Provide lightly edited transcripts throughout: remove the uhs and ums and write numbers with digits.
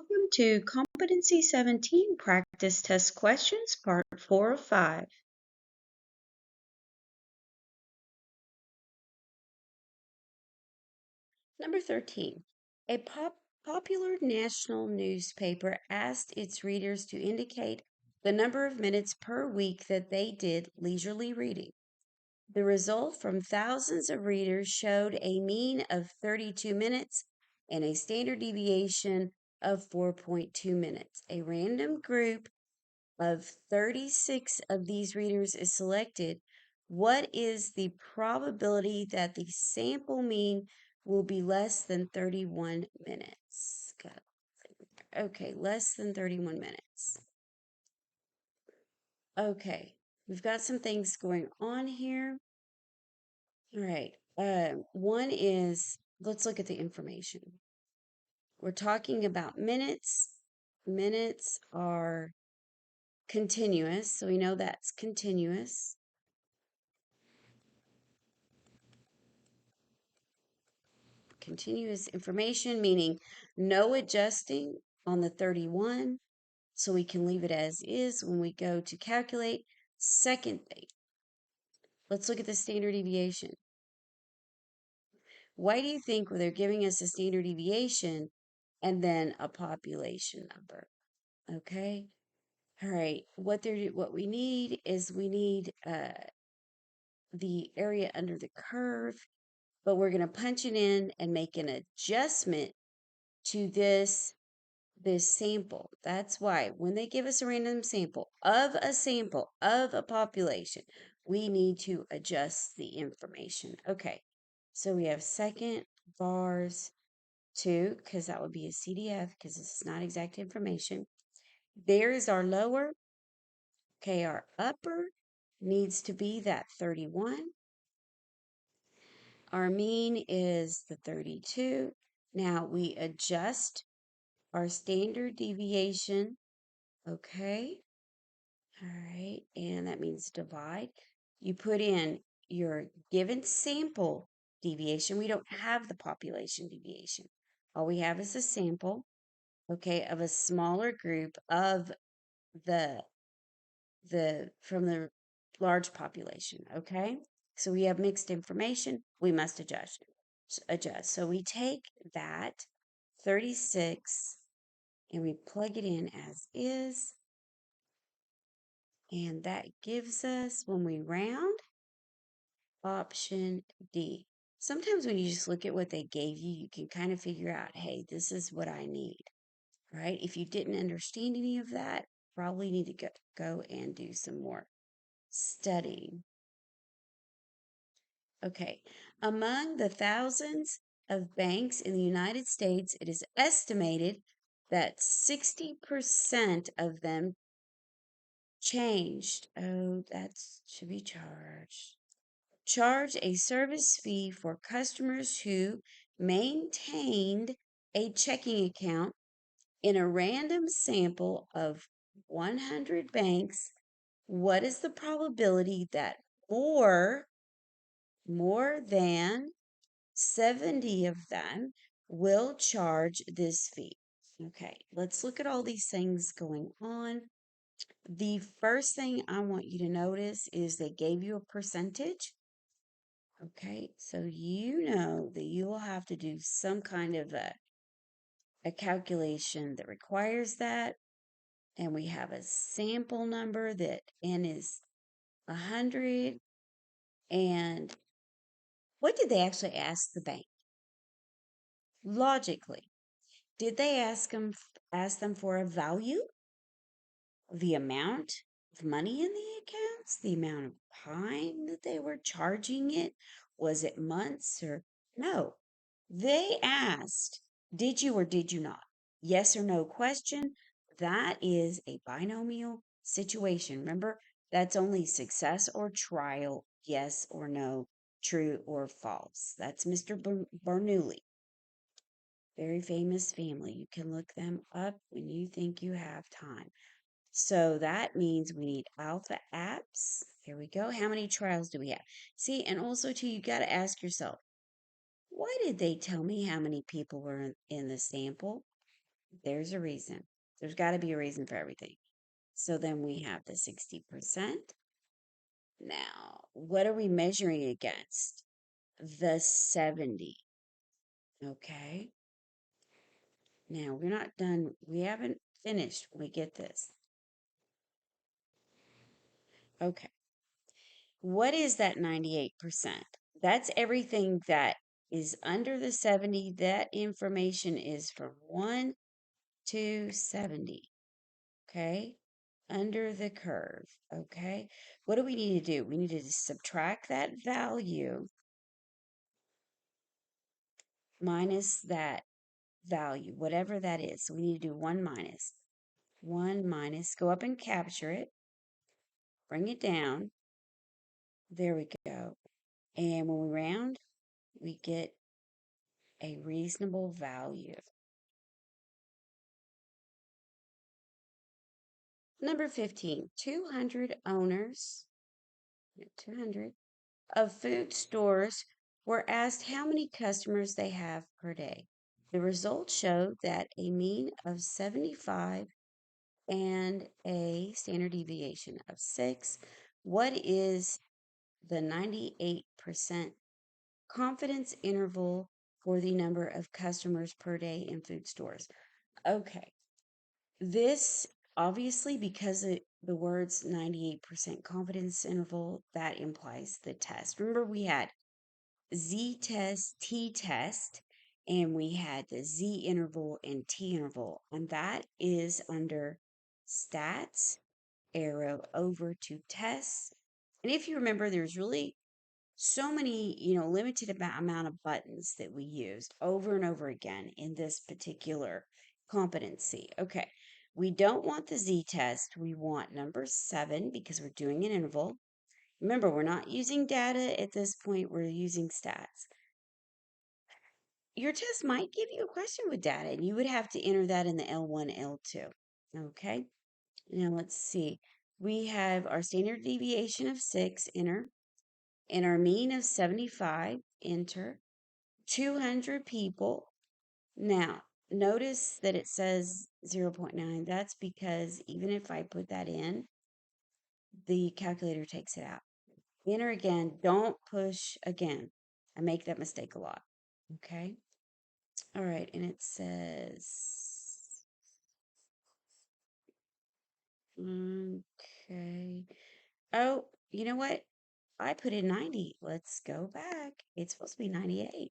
Welcome to Competency 17 Practice Test Questions, Part 4 of 5. Number 13. A popular national newspaper asked its readers to indicate the number of minutes per week that they did leisurely reading. The result from thousands of readers showed a mean of 32 minutes and a standard deviation of 4.2 minutes. A random group of 36 of these readers is selected. What is the probability that the sample mean will be less than 31 minutes? Okay, less than 31 minutes. Okay, we've got some things going on here. All right, one is, let's look at the information. We're talking about minutes. Minutes are continuous, so we know that's continuous. Continuous information, meaning no adjusting on the 31, so we can leave it as is when we go to calculate. Second thing, let's look at the standard deviation. Why do you think they're giving us a standard deviation and then a population number? Okay. All right. What we need is the area under the curve, but we're going to punch it in and make an adjustment to this sample. That's why when they give us a random sample of a population, we need to adjust the information. Okay, so we have second bars 2, because that would be a CDF, because this is not exact information. There is our lower. Okay, our upper needs to be that 31. Our mean is the 32. Now we adjust our standard deviation. Okay. All right. And that means divide. You put in your given sample deviation. We don't have the population deviation. All we have is a sample, okay, of a smaller group of from the large population, okay? So we have mixed information. We must adjust. So we take that 36 and we plug it in as is. And that gives us, when we round, option D. Sometimes when you just look at what they gave you, you can kind of figure out, hey, this is what I need, right? If you didn't understand any of that, probably need to go and do some more studying. Okay, among the thousands of banks in the United States, it is estimated that 60% of them changed. Oh, that should be charged. Charge a service fee for customers who maintained a checking account in a random sample of 100 banks. What is the probability that more than 70 of them will charge this fee? Okay, let's look at all these things going on. The first thing I want you to notice is they gave you a percentage. Okay, so you know that you will have to do some kind of a calculation that requires that. And we have a sample number that N is 100. And what did they actually ask the bank? Logically, did they ask them for a value? The amount of money in the accounts? The amount of time that they were charging it? Was it months or no? They asked, did you or did you not? Yes or no question. That is a binomial situation. Remember, that's only success or trial, yes or no, true or false. That's Mr. Bernoulli. Very famous family. You can look them up when you think you have time. So that means we need alpha apps. Here we go. How many trials do we have? See, and also too, you got to ask yourself, why did they tell me how many people were in the sample? There's a reason. There's got to be a reason for everything. So then we have the 60%. Now, what are we measuring against? The 70. Okay. Now, we're not done. We haven't finished when we get this. Okay. What is that 98%? That's everything that is under the 70. That information is from 1 to 70. Okay. Under the curve. Okay. What do we need to do? We need to subtract that value minus that value, whatever that is. So we need to do 1 minus. 1 minus. Go up and capture it. Bring it down. There we go. And when we round, we get a reasonable value. Number 15, 200 owners, 200 of food stores were asked how many customers they have per day. The results showed that a mean of 75 and a standard deviation of 6. What is the 98% confidence interval for the number of customers per day in food stores? Okay. This obviously, because the words 98% confidence interval, that implies the test. Remember, we had Z test, T test, and we had the Z interval and T interval, and that is under stats, arrow over to tests. And if you remember, there's really so many, limited amount of buttons that we use over and over again in this particular competency. Okay, we don't want the Z-test. We want number 7 because we're doing an interval. Remember, we're not using data at this point. We're using stats. Your test might give you a question with data, and you would have to enter that in the L1, L2. Okay, now let's see. We have our standard deviation of 6, enter, and our mean of 75, enter, 200 people. Now, notice that it says 0.9. That's because even if I put that in, the calculator takes it out. Enter again. Don't push again. I make that mistake a lot. Okay. All right. And it says, okay. Oh, you know what? I put in 90. Let's go back. It's supposed to be 98.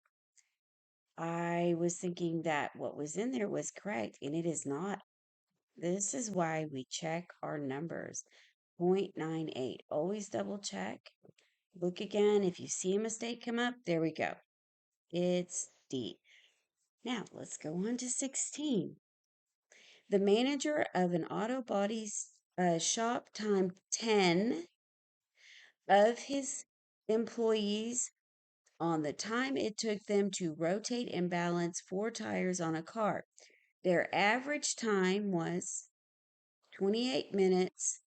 I was thinking that what was in there was correct, and it is not. This is why we check our numbers. 0.98. Always double check. Look again. If you see a mistake come up, there we go. It's D. Now, let's go on to 16. The manager of an auto body shop timed 10 of his employees on the time it took them to rotate and balance 4 tires on a car. Their average time was 28 minutes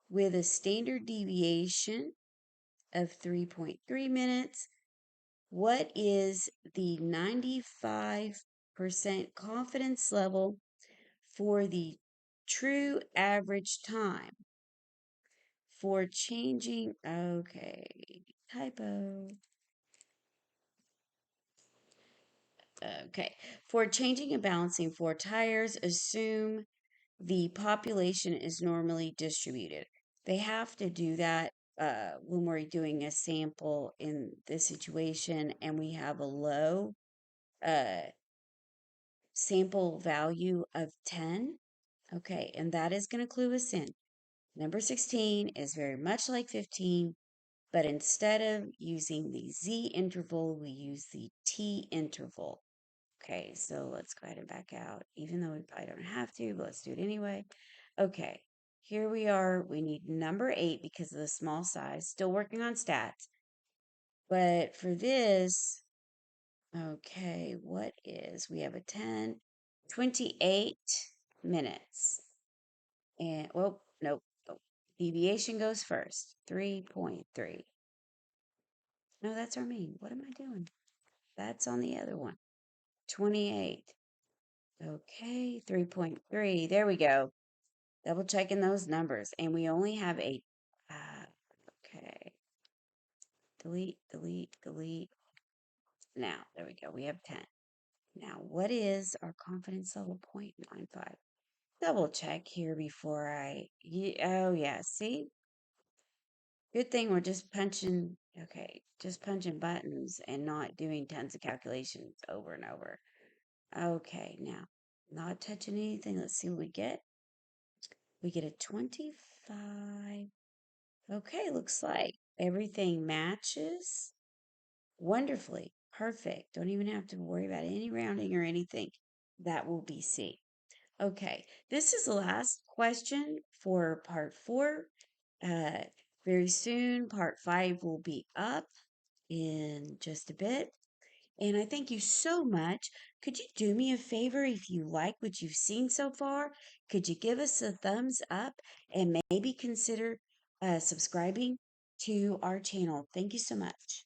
with a standard deviation of 3.3 minutes. What is the 95% confidence level for the true average time for changing? Okay, typo. Okay, for changing and balancing 4 tires, assume the population is normally distributed. They have to do that when we're doing a sample in this situation and we have a low uh, sample value of 10. Okay, and that is going to clue us in. Number 16 is very much like 15, but instead of using the Z interval, we use the T interval. Okay, so let's go ahead and back out, even though we probably don't have to, but let's do it anyway. Okay, here we are. We need number 8 because of the small size. Still working on stats. But for this, okay, we have a 10, 28 minutes. And, well, nope. Deviation goes first, 3.3. No, that's our mean. What am I doing? That's on the other one. 28. Okay, 3.3. There we go. Double checking those numbers. And we only have 8. Okay. Delete, delete, delete. Now, there we go. We have 10. Now, what is our confidence level 0.95? Double check here before oh, yeah. See? Good thing we're just punching, okay, just punching buttons and not doing tons of calculations over and over. Okay, now, not touching anything. Let's see what we get. We get a 25. Okay, looks like everything matches wonderfully. Perfect. Don't even have to worry about any rounding or anything. That will be C. Okay, this is the last question for part 4. Uh, very soon, part 5 will be up in just a bit. And I thank you so much. Could you do me a favor if you like what you've seen so far? Could you give us a thumbs up and maybe consider subscribing to our channel? Thank you so much.